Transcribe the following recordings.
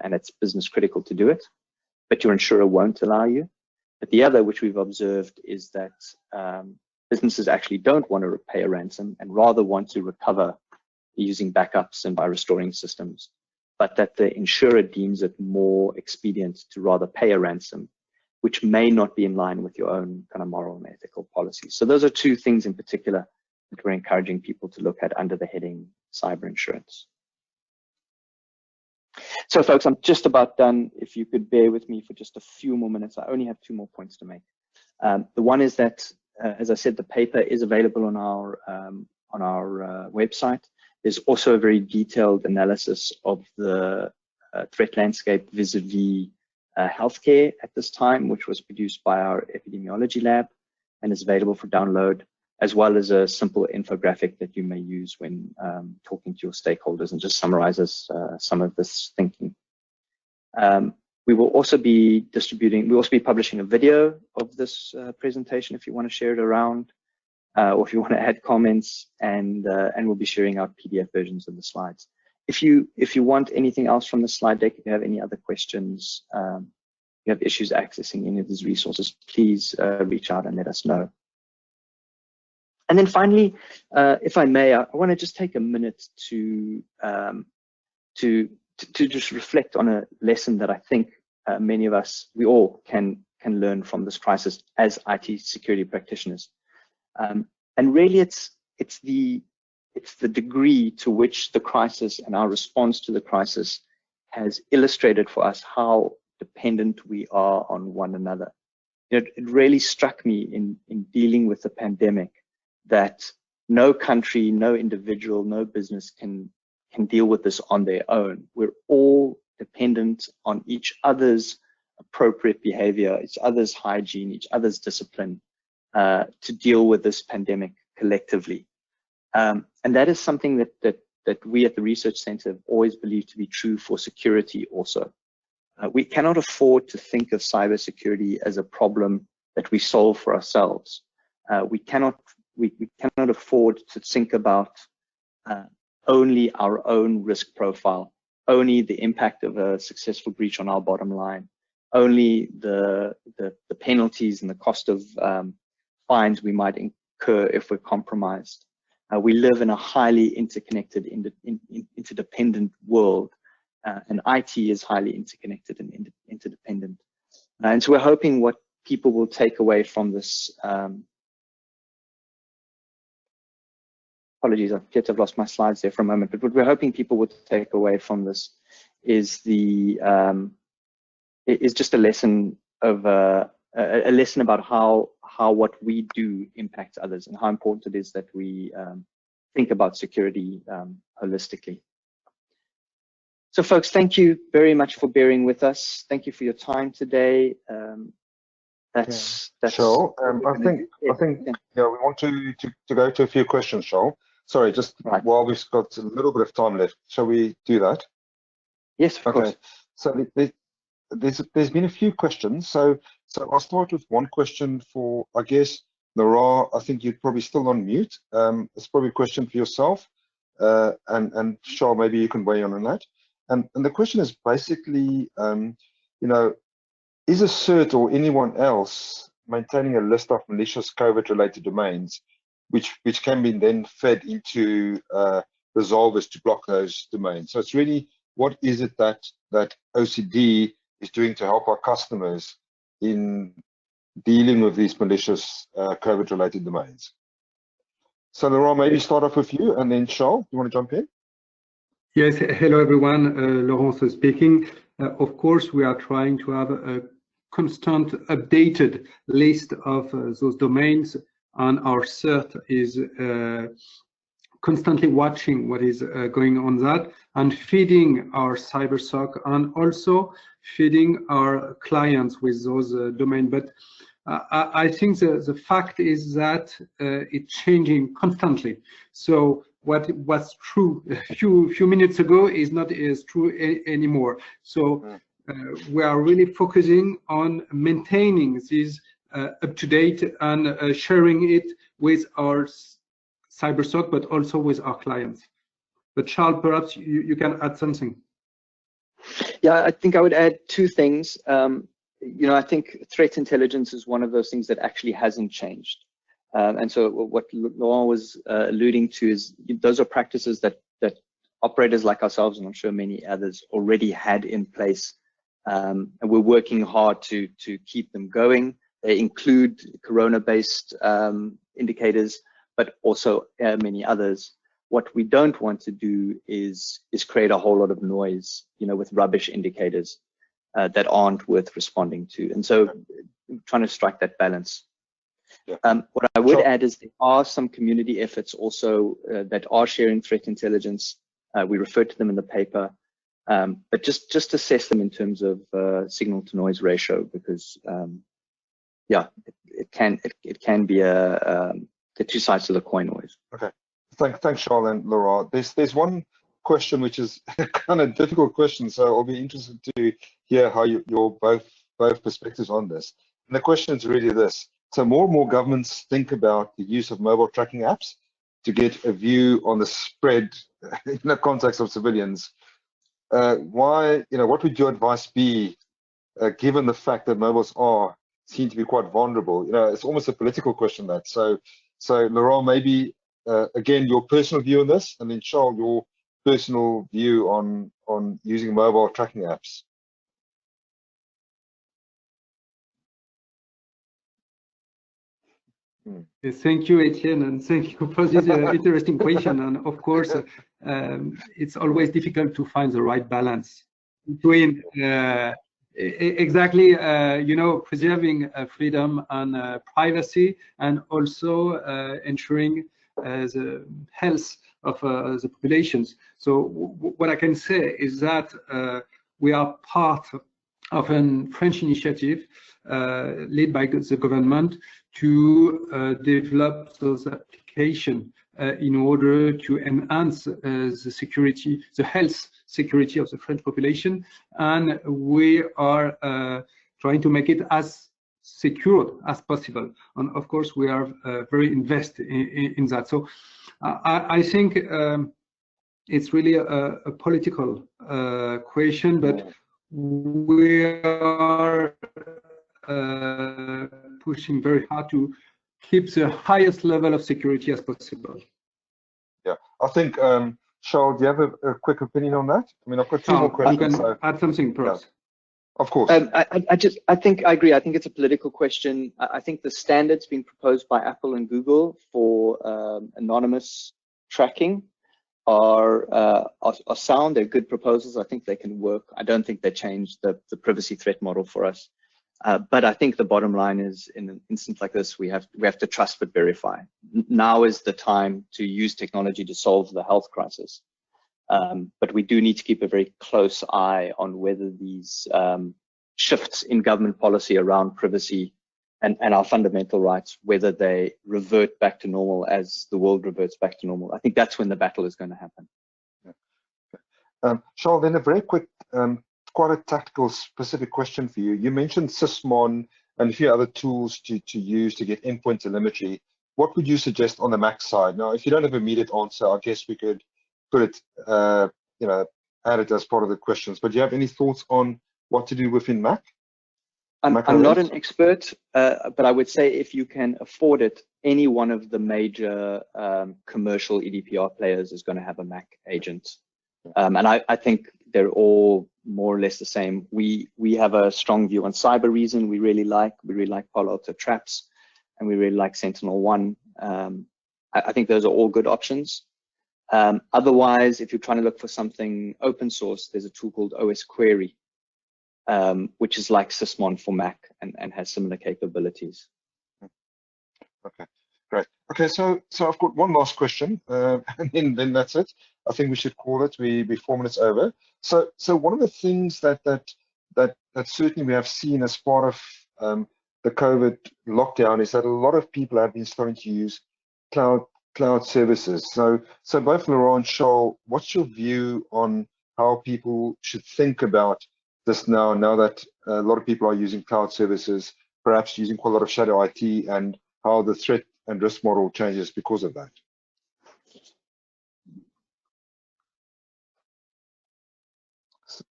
and it's business critical to do it, but your insurer won't allow you. But the other, which we've observed, is that businesses actually don't want to pay a ransom and rather want to recover using backups and by restoring systems, but that the insurer deems it more expedient to rather pay a ransom, which may not be in line with your own kind of moral and ethical policies. So those are two things in particular that we're encouraging people to look at under the heading cyber insurance. So folks, I'm just about done. If you could bear with me for just a few more minutes, I only have 2 more points to make. The one is that, as I said, the paper is available on our website. There's also a very detailed analysis of the threat landscape vis-a-vis healthcare at this time, which was produced by our epidemiology lab and is available for download, as well as a simple infographic that you may use when talking to your stakeholders and just summarizes some of this thinking. We will also be publishing a video of this presentation if you want to share it around, or if you want to add comments, and we'll be sharing out PDF versions of the slides. If you want anything else from the slide deck, if you have any other questions, you have issues accessing any of these resources, please reach out and let us know. And then finally, if I may, I want to just take a minute to just reflect on a lesson that I think many of us, we all can learn from this crisis as IT security practitioners. And really, it's the degree to which the crisis and our response to the crisis has illustrated for us how dependent we are on one another. It really struck me in dealing with the pandemic that no country, no individual, no business can deal with this on their own. We're all dependent on each other's appropriate behavior, each other's hygiene, each other's discipline to deal with this pandemic collectively. And that is something that we at the Research Center have always believed to be true for security also. We cannot afford to think of cybersecurity as a problem that we solve for ourselves. We cannot afford to think about only our own risk profile, only the impact of a successful breach on our bottom line, only the penalties and the cost of fines we might incur if we're compromised. We live in a highly interconnected, interdependent world, and IT is highly interconnected and interdependent. And so we're hoping what people will take away from this. Apologies, I appear to have lost my slides there for a moment, but what we're hoping people would take away from this is just a lesson of a lesson about how what we do impacts others and how important it is that we think about security holistically. So folks, thank you very much for bearing with us. Thank you for your time today. That's Charl, I think we want to go to a few questions, Charl. Sorry, just right. While we've got a little bit of time left, shall we do that? Yes, of course. So there's been a few questions. So I'll start with one question for, I guess, Nara. I think you're probably still on mute. It's probably a question for yourself, and Charl, maybe you can weigh in on that. And the question is basically, is a CERT or anyone else maintaining a list of malicious COVID-related domains, which can be then fed into resolvers to block those domains? So it's really, what is it that OCD is doing to help our customers in dealing with these malicious COVID-related domains? So Laurent, maybe start off with you, and then Charl, you want to jump in? Yes, hello everyone, Laurent speaking. Of course, we are trying to have a constant updated list of those domains, and our CERT is constantly watching what is going on that and feeding our CyberSOC and also feeding our clients with those domains. But I think the fact is that it's changing constantly. So what was true a few minutes ago is not as true anymore. So we are really focusing on maintaining this up to date and sharing it with our CyberSOC, but also with our clients. But Charl, perhaps you can add something. Yeah, I think I would add two things. I think threat intelligence is one of those things that actually hasn't changed. And so what Laurent was alluding to is those are practices that operators like ourselves, and I'm sure many others, already had in place. And we're working hard to keep them going. They include corona-based indicators, but also many others. What we don't want to do is create a whole lot of noise, with rubbish indicators that aren't worth responding to. And so trying to strike that balance. Yeah. What I would add is there are some community efforts also that are sharing threat intelligence. We refer to them in the paper, but just assess them in terms of signal to noise ratio, because it can be the two sides of the coin always. Okay, thanks, Charl and Laurent. There's one question which is kind of difficult question, so I'll be interested to hear how your both perspectives on this. And the question is really this: so more and more governments think about the use of mobile tracking apps to get a view on the spread in the context of civilians. What would your advice be, given the fact that mobiles seem to be quite vulnerable? It's almost a political question, that. So Laurent, maybe again your personal view on this, and then Charl, your personal view on using mobile tracking apps. Thank you, Etienne, and thank you for this interesting question. And of course, it's always difficult to find the right balance between exactly, preserving freedom and privacy, and also ensuring the health of the populations. So what I can say is that we are part of a French initiative led by the government to develop those applications in order to enhance the health security of the French population, and we are trying to make it as secure as possible. And of course, we are very invested in that. So I think it's really a political question, but we are pushing very hard to keep the highest level of security as possible. Yeah, I think, Charl, do you have a quick opinion on that? I mean, I've got two more questions. You can add something, perhaps. Yeah. Of course. I think I agree. I think it's a political question. I think the standards being proposed by Apple and Google for anonymous tracking are sound. They're good proposals. I think they can work. I don't think they change the privacy threat model for us. But I think the bottom line is, in an instance like this, we have to trust but verify. Now is the time to use technology to solve the health crisis. But we do need to keep a very close eye on whether these shifts in government policy around privacy and our fundamental rights, whether they revert back to normal as the world reverts back to normal. I think that's when the battle is going to happen. Yeah. Charl, then a very quick, quite a tactical, specific question for you. You mentioned Sysmon and a few other tools to use to get endpoint telemetry. What would you suggest on the Mac side? Now, if you don't have an immediate answer, I guess we could put it, add it as part of the questions. But do you have any thoughts on what to do within Mac? I'm not an expert, but I would say if you can afford it, any one of the major commercial EDPR players is going to have a Mac agent. And I think they're all more or less the same. We have a strong view on Cyber Reason. We really like Palo Alto Traps, and we really like Sentinel-1. I think those are all good options. Otherwise, if you're trying to look for something open source, there's a tool called OS Query, which is like Sysmon for Mac and has similar capabilities. Okay, great. Okay, so I've got one last question, and then that's it. I think we should call it. We're 4 minutes over. So one of the things that certainly we have seen as part of the COVID lockdown is that a lot of people have been starting to use cloud services. So both Laurent and Charl, what's your view on how people should think about this now that a lot of people are using cloud services, perhaps using quite a lot of shadow IT, and how the threat and risk model changes because of that?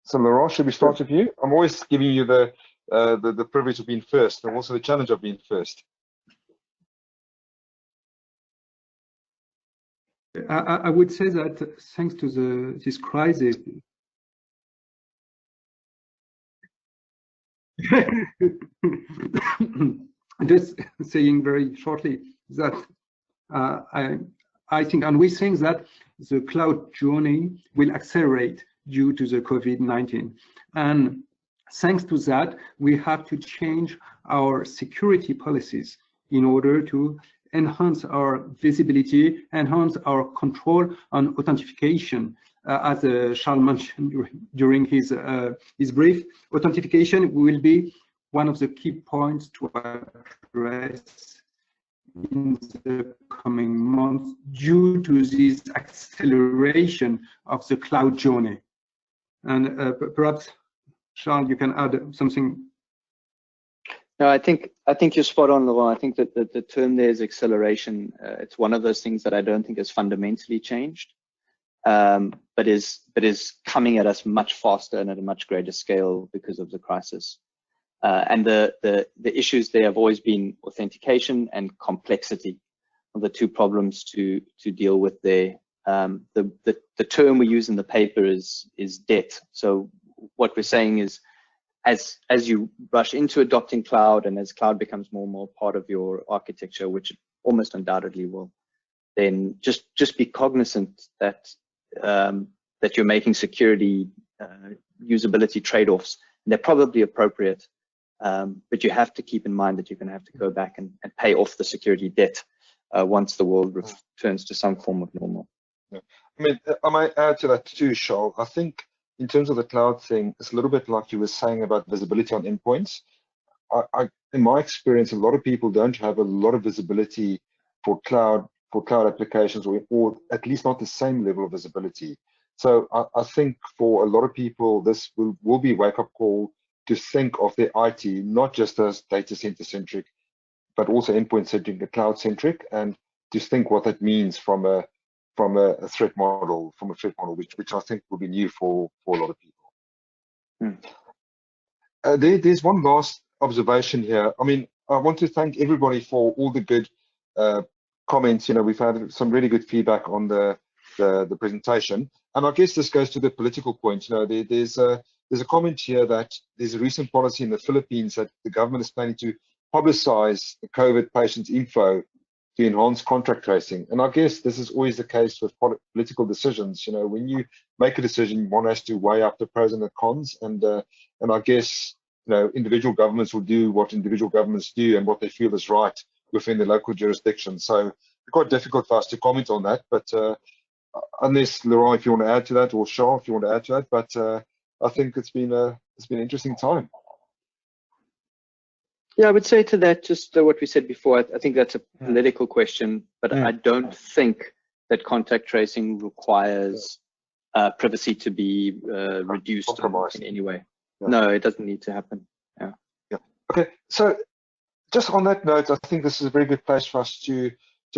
So Laurent, should we start with you? I'm always giving you the privilege of being first, and also the challenge of being first. I would say that thanks to this crisis, just saying very shortly that I think, and we think that the cloud journey will accelerate due to the COVID-19. And thanks to that, we have to change our security policies in order to enhance our visibility, enhance our control and authentication. As Charl mentioned during his brief, authentication will be one of the key points to address in the coming months due to this acceleration of the cloud journey. And perhaps, Charl, you can add something. No, I think you're spot on, Laurent. I think that the term there is acceleration. It's one of those things that I don't think has fundamentally changed, but is coming at us much faster and at a much greater scale because of the crisis. And the issues there have always been authentication and complexity are the two problems to deal with there. The term we use in the paper is debt. So what we're saying is, as you rush into adopting cloud and as cloud becomes more and more part of your architecture, which it almost undoubtedly will, then just be cognizant that that you're making security usability trade-offs. They're probably appropriate, but you have to keep in mind that you're going to have to go back and pay off the security debt once the world returns to some form of normal. Yeah. I mean, I might add to that too, Charl. I think in terms of the cloud thing, it's a little bit like you were saying about visibility on endpoints. In my experience, a lot of people don't have a lot of visibility for cloud applications, or at least not the same level of visibility. So I think for a lot of people, this will be a wake-up call to think of their IT not just as data center centric, but also endpoint centric and cloud centric, and to think what that means from a threat model, which I think will be new for a lot of people. There's one last observation here. I mean, I want to thank everybody for all the good comments. You know, we've had some really good feedback on the presentation, and I guess this goes to the political point. You know, there's a comment here that there's a recent policy in the Philippines that the government is planning to publicize the COVID patients' info to enhance contact tracing. And I guess this is always the case with political decisions. You know, when you make a decision, one has to weigh up the pros and the cons. And I guess, you know, individual governments will do what individual governments do and what they feel is right within the local jurisdiction. So it's quite difficult for us to comment on that. But unless Laurent, if you want to add to that, or Charl, if you want to add to that. But I think it's been an interesting time. Yeah, I would say to that just what we said before. I think that's a political question, but I don't think that contact tracing requires privacy to be reduced in any way. Yeah. No, it doesn't need to happen. Yeah. Okay, so just on that note, I think this is a very good place for us to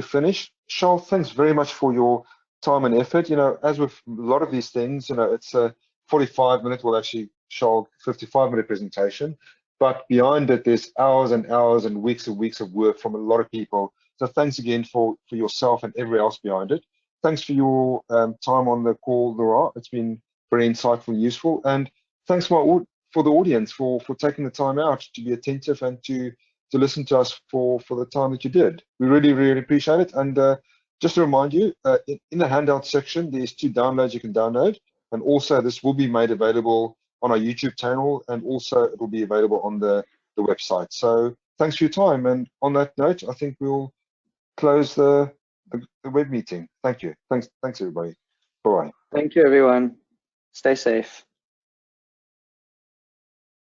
finish. Charl, thanks very much for your time and effort. You know, as with a lot of these things, you know, it's a 45-minute, well, actually, Charl, 55-minute presentation. But behind it, there's hours and hours and weeks of work from a lot of people. So thanks again for yourself and everyone else behind it. Thanks for your time on the call, Laurent. It's been very insightful and useful. And thanks for the audience for taking the time out to be attentive and to listen to us for the time that you did. We really, really appreciate it. And just to remind you, in the handout section, there's 2 downloads you can download. And also this will be made available on our YouTube channel, and also it will be available on the website. So thanks for your time. And on that note, I think we'll close the web meeting. Thank you. Thanks everybody. Bye-bye. Thank you, everyone. Stay safe.